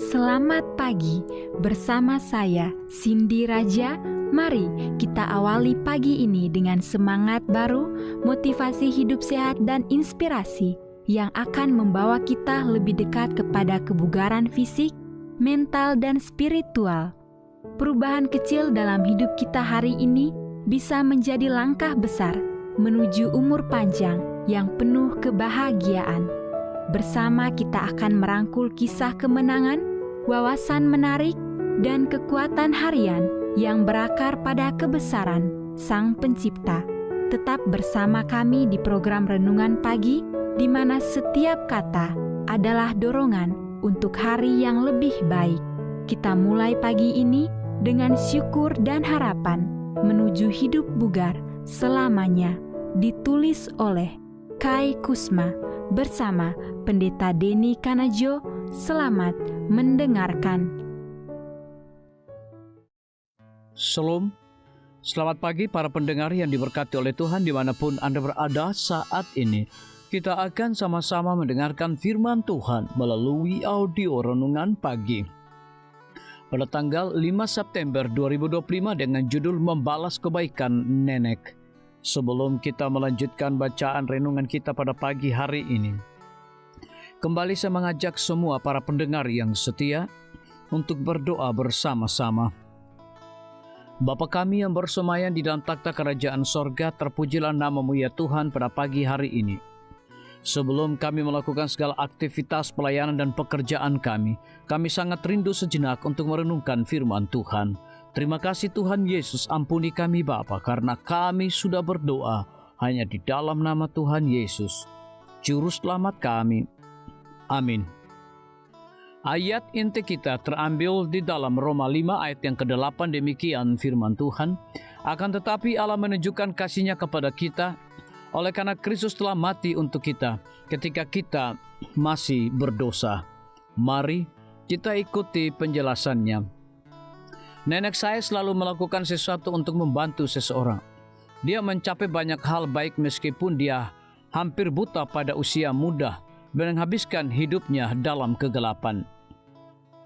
Selamat pagi bersama saya Cindy Raja. Mari kita awali pagi ini dengan semangat baru, motivasi hidup sehat dan inspirasi yang akan membawa kita lebih dekat kepada kebugaran fisik, mental dan spiritual. Perubahan kecil dalam hidup kita hari ini bisa menjadi langkah besar menuju umur panjang yang penuh kebahagiaan. Bersama kita akan merangkul kisah kemenangan, wawasan menarik, dan kekuatan harian yang berakar pada kebesaran Sang Pencipta. Tetap bersama kami di program Renungan Pagi, di mana setiap kata adalah dorongan untuk hari yang lebih baik. Kita mulai pagi ini dengan syukur dan harapan menuju hidup bugar selamanya. Ditulis oleh Kai Kusma bersama Pendeta Denny Kanajo. Selamat mendengarkan. Shalom, selamat pagi para pendengar yang diberkati oleh Tuhan dimanapun Anda berada saat ini. Kita akan sama-sama mendengarkan firman Tuhan melalui audio Renungan Pagi. Pada tanggal 5 September 2025 dengan judul Membalas Kebaikan Nenek. Sebelum kita melanjutkan bacaan renungan kita pada pagi hari ini, kembali saya mengajak semua para pendengar yang setia untuk berdoa bersama-sama. Bapa kami yang bersemayam di dalam takhta kerajaan sorga, terpujilah nama-Mu ya Tuhan pada pagi hari ini. Sebelum kami melakukan segala aktivitas pelayanan dan pekerjaan kami sangat rindu sejenak untuk merenungkan firman Tuhan. Terima kasih Tuhan Yesus, ampuni kami Bapa, karena kami sudah berdoa hanya di dalam nama Tuhan Yesus, Juru Selamat kami. Amin. Ayat inti kita terambil di dalam Roma 5 ayat yang ke-8, demikian firman Tuhan. Akan tetapi Allah menunjukkan kasih-Nya kepada kita, oleh karena Kristus telah mati untuk kita ketika kita masih berdosa. Mari kita ikuti penjelasannya. Nenek saya selalu melakukan sesuatu untuk membantu seseorang. Dia mencapai banyak hal baik meskipun dia hampir buta pada usia muda dan menghabiskan hidupnya dalam kegelapan.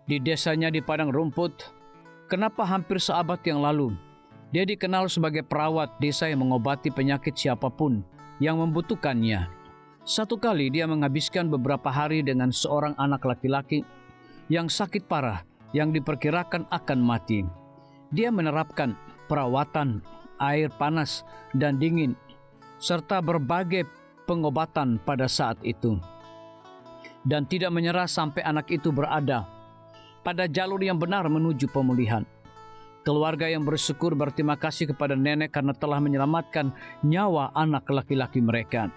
Di desanya di padang rumput, kenapa hampir seabad yang lalu, dia dikenal sebagai perawat desa yang mengobati penyakit siapapun yang membutuhkannya. Satu kali dia menghabiskan beberapa hari dengan seorang anak laki-laki yang sakit parah, yang diperkirakan akan mati. Dia menerapkan perawatan, air panas dan dingin, serta berbagai pengobatan pada saat itu. Dan tidak menyerah sampai anak itu berada pada jalur yang benar menuju pemulihan. Keluarga yang bersyukur berterima kasih kepada nenek karena telah menyelamatkan nyawa anak laki-laki mereka.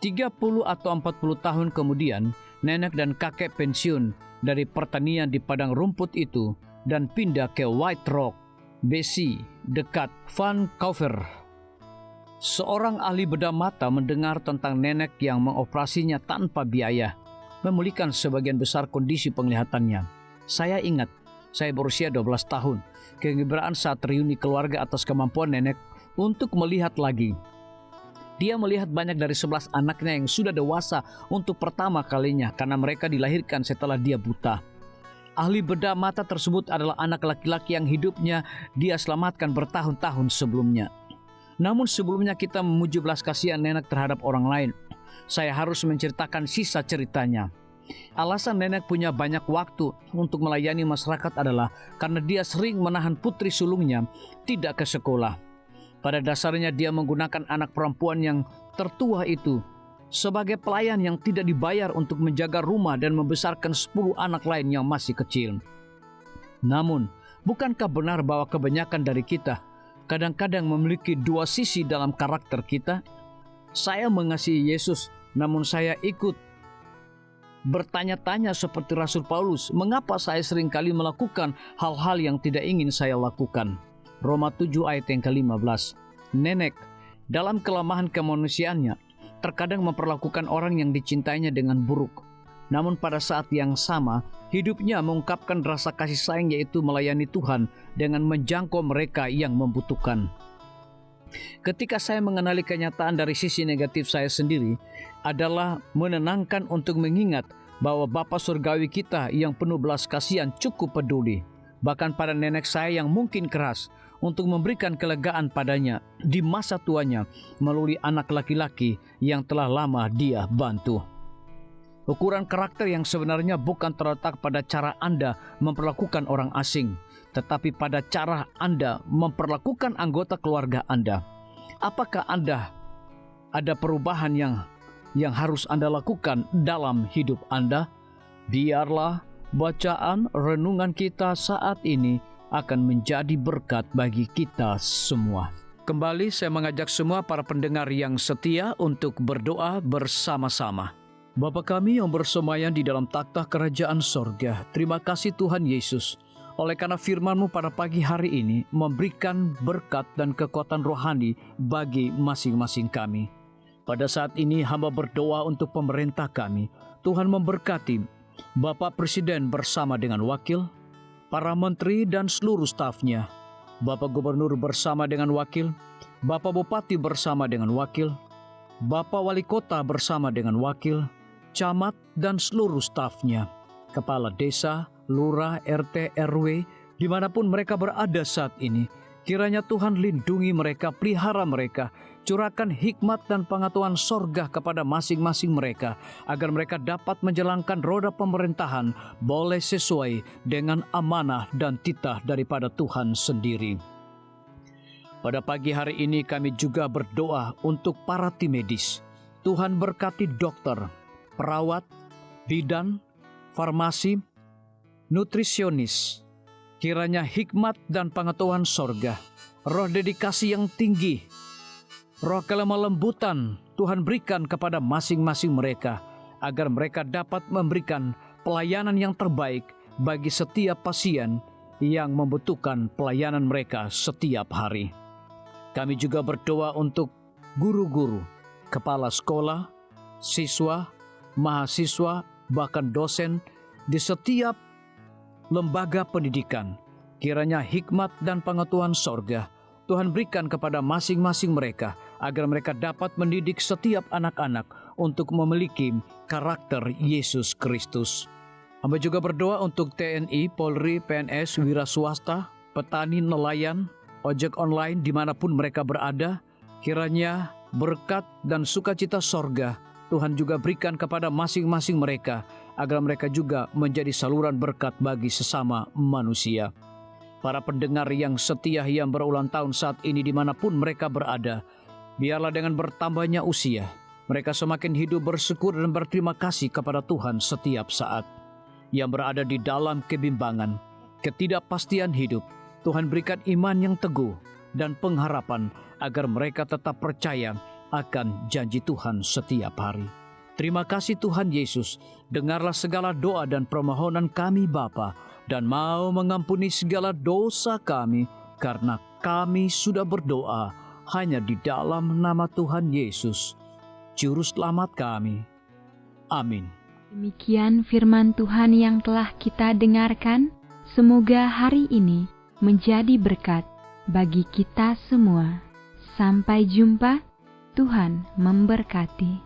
30 atau 40 tahun kemudian, nenek dan kakek pensiun dari pertanian di padang rumput itu dan pindah ke White Rock, BC, dekat Vancouver. Seorang ahli bedah mata mendengar tentang nenek yang mengoperasinya tanpa biaya, memulihkan sebagian besar kondisi penglihatannya. Saya ingat, saya berusia 12 tahun, kegembiraan saat reuni keluarga atas kemampuan nenek untuk melihat lagi. Dia melihat banyak dari 11 anaknya yang sudah dewasa untuk pertama kalinya karena mereka dilahirkan setelah dia buta. Ahli bedah mata tersebut adalah anak laki-laki yang hidupnya dia selamatkan bertahun-tahun sebelumnya. Namun sebelumnya kita memuji belas kasihan nenek terhadap orang lain, saya harus menceritakan sisa ceritanya. Alasan nenek punya banyak waktu untuk melayani masyarakat adalah karena dia sering menahan putri sulungnya tidak ke sekolah. Pada dasarnya dia menggunakan anak perempuan yang tertua itu sebagai pelayan yang tidak dibayar untuk menjaga rumah dan membesarkan 10 anak lain yang masih kecil. Namun, bukankah benar bahwa kebanyakan dari kita kadang-kadang memiliki dua sisi dalam karakter kita? Saya mengasihi Yesus, namun saya ikut bertanya-tanya seperti Rasul Paulus, mengapa saya seringkali melakukan hal-hal yang tidak ingin saya lakukan? Roma 7 ayat yang ke-15. Nenek, dalam kelemahan kemanusiaannya, terkadang memperlakukan orang yang dicintainya dengan buruk. Namun pada saat yang sama, hidupnya mengungkapkan rasa kasih sayang, yaitu melayani Tuhan dengan menjangkau mereka yang membutuhkan. Ketika saya mengenali kenyataan dari sisi negatif saya sendiri, adalah menenangkan untuk mengingat bahwa Bapa Surgawi kita yang penuh belas kasihan cukup peduli, bahkan pada nenek saya yang mungkin keras, untuk memberikan kelegaan padanya di masa tuanya melalui anak laki-laki yang telah lama Dia bantu. Ukuran karakter yang sebenarnya bukan terletak pada cara Anda memperlakukan orang asing, tetapi pada cara Anda memperlakukan anggota keluarga Anda. Apakah Anda ada perubahan yang harus Anda lakukan dalam hidup Anda? Biarlah bacaan renungan kita saat ini akan menjadi berkat bagi kita semua. Kembali saya mengajak semua para pendengar yang setia untuk berdoa bersama-sama. Bapa kami yang bersemayam di dalam takhta kerajaan sorga, terima kasih Tuhan Yesus, oleh karena firman-Mu pada pagi hari ini memberikan berkat dan kekuatan rohani bagi masing-masing kami. Pada saat ini hamba berdoa untuk pemerintah kami. Tuhan memberkati Bapak Presiden bersama dengan wakil, para menteri dan seluruh stafnya, Bapak Gubernur bersama dengan wakil, Bapak Bupati bersama dengan wakil, Bapak Wali Kota bersama dengan wakil, camat dan seluruh stafnya, kepala desa, lurah, RT, RW, dimanapun mereka berada saat ini. Kiranya Tuhan lindungi mereka, pelihara mereka, curahkan hikmat dan pengetahuan sorga kepada masing-masing mereka, agar mereka dapat menjalankan roda pemerintahan boleh sesuai dengan amanah dan titah daripada Tuhan sendiri. Pada pagi hari ini kami juga berdoa untuk para tim medis. Tuhan berkati dokter, perawat, bidan, farmasi, nutrisionis. Kiranya hikmat dan pengetahuan sorga, roh dedikasi yang tinggi, roh kelemah lembutan Tuhan berikan kepada masing-masing mereka, agar mereka dapat memberikan pelayanan yang terbaik bagi setiap pasien yang membutuhkan pelayanan mereka setiap hari. Kami juga berdoa untuk guru-guru, kepala sekolah, siswa, mahasiswa, bahkan dosen di setiap lembaga pendidikan. Kiranya hikmat dan pengetahuan sorga Tuhan berikan kepada masing-masing mereka, agar mereka dapat mendidik setiap anak-anak untuk memiliki karakter Yesus Kristus. Hamba juga berdoa untuk TNI, Polri, PNS, wira swasta, petani, nelayan, ojek online dimanapun mereka berada. Kiranya berkat dan sukacita sorga Tuhan juga berikan kepada masing-masing mereka, agar mereka juga menjadi saluran berkat bagi sesama manusia. Para pendengar yang setia yang berulang tahun saat ini dimanapun mereka berada, biarlah dengan bertambahnya usia, mereka semakin hidup bersyukur dan berterima kasih kepada Tuhan setiap saat. Yang berada di dalam kebimbangan, ketidakpastian hidup, Tuhan berikan iman yang teguh dan pengharapan, agar mereka tetap percaya akan janji Tuhan setiap hari. Terima kasih Tuhan Yesus, dengarlah segala doa dan permohonan kami Bapa, dan mau mengampuni segala dosa kami, karena kami sudah berdoa hanya di dalam nama Tuhan Yesus, Juru Selamat kami. Amin. Demikian firman Tuhan yang telah kita dengarkan. Semoga hari ini menjadi berkat bagi kita semua. Sampai jumpa. Tuhan memberkati.